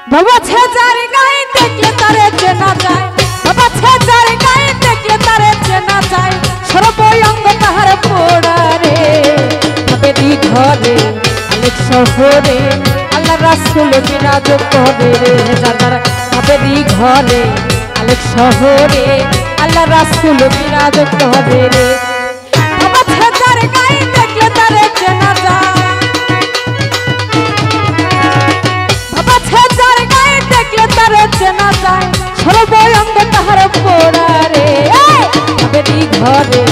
বাবা ছেজার গায়ে দেখলে তারে চেনা যায়, বাবা ছেজার গায়ে দেখলে তারে চেনা যায়, সর্বঙ্গ তাহার পোড়া রে। ভাবেরি ঘরে আলেক শহরে আল্লাহ রাসূল বিরাজ করে রে। যার ভাবেরি ঘরে আলেক শহরে আল্লাহ রাসূল বিরাজ করে রে। বাবা ছেজার গায়ে দেখলে তারে চেনা যায়, চেনা যায়, সর্বঙ্গ তাহার পোড়া রে। ভাবেরি ঘরে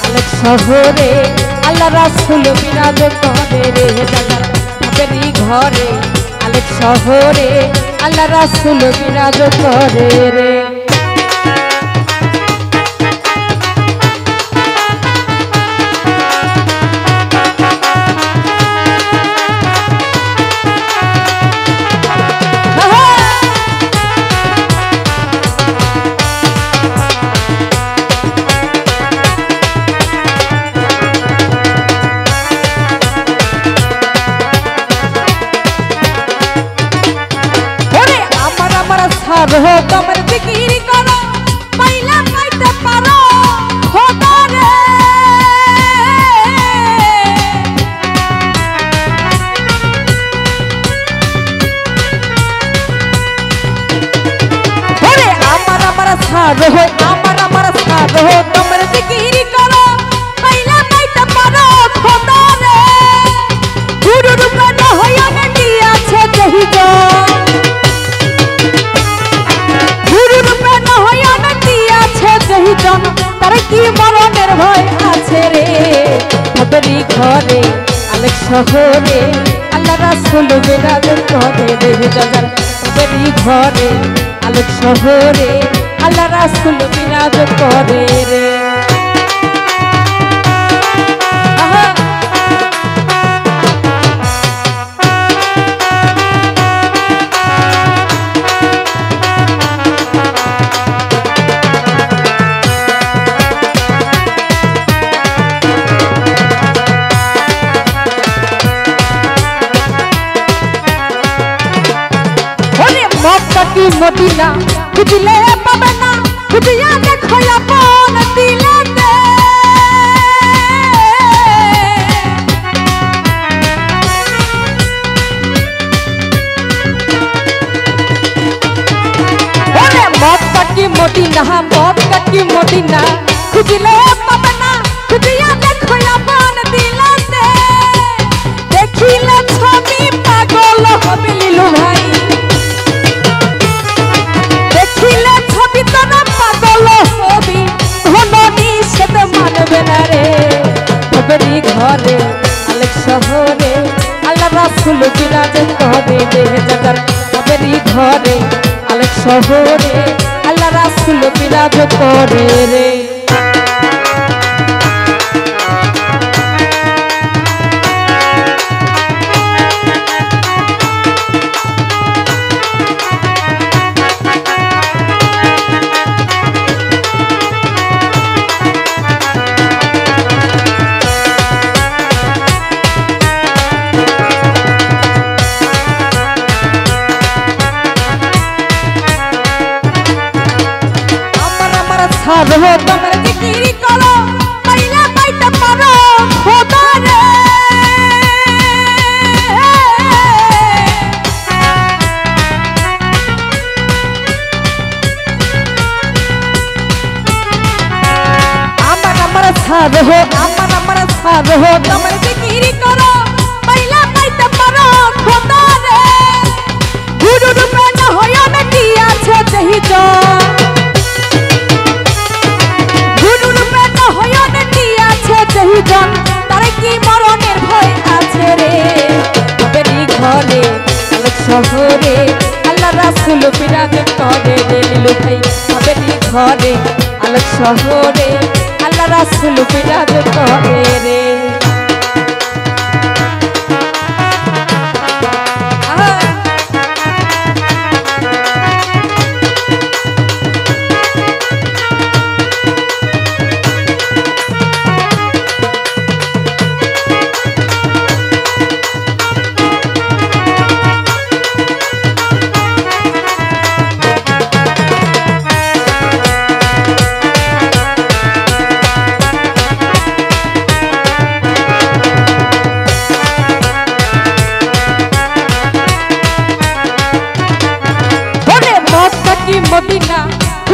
আলেক শহরে আল্লাহ রাসূল বিরাজ করে রে। ভাবেরি ঘরে আলেক শহরে আল্লাহ রাসূল বিরাজ করে রে। রো তোমার জিকির করো পাইলা পাইতে পারো খোদা রে। ওরে আমার সারো আমার সারো তোমার জিকির করো পাইলা পাইতে পারো খোদা রে। গুরু রূপে না হইয়া দিয়াছে জহিদ, তার কি মরণের ভয় আছে রে। ভাবেরি ঘরে আলেক শহরে আল্লাহ রাসূল বিরাজ করে রে। ভাবেরি ঘরে আলেক শহরে আল্লাহ রাসূল বিরাজ করে রে। কি মদিনা খুঁজলে পাবে না, খুঁজিয়া দেখো আপন দিলেতে। ওরে মক্কা কি মদিনা, মক্কা কি মদিনা খুঁজলে পাবে না, খুঁজিয়া দেখো আপন দিলেতে। দেখিলে ছবি পাগল হবে লিলু ভাই, ভাবেরি ঘরে আলেক শহরে আল্লাহ রাসূল বিরাজ করে রে। ভাবেরি ঘরে আলেক শহরে আল্লাহ রাসূল বিরাজ করে রে। সারো তোমার জিকির করো পাইলা পাইতে পারো খোদা রে। আমার সারো তোমার জিকির করো পাইলা পাইতে পারো খোদা রে। গুরু রূপে না হইয়া দিয়াছে জহিদ, তার কি মরণের ভয় আছে রে। ভাবেরি ঘরে আলেক শহরে আল্লাহ রাসূল বিরাজ করে রে লিলু ভাই। ভাবেরি ঘরে আলেক শহরে আল্লাহ রাসূল বিরাজ করে রে।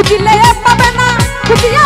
খুঁজিলে পাবে না খুঁজিয়া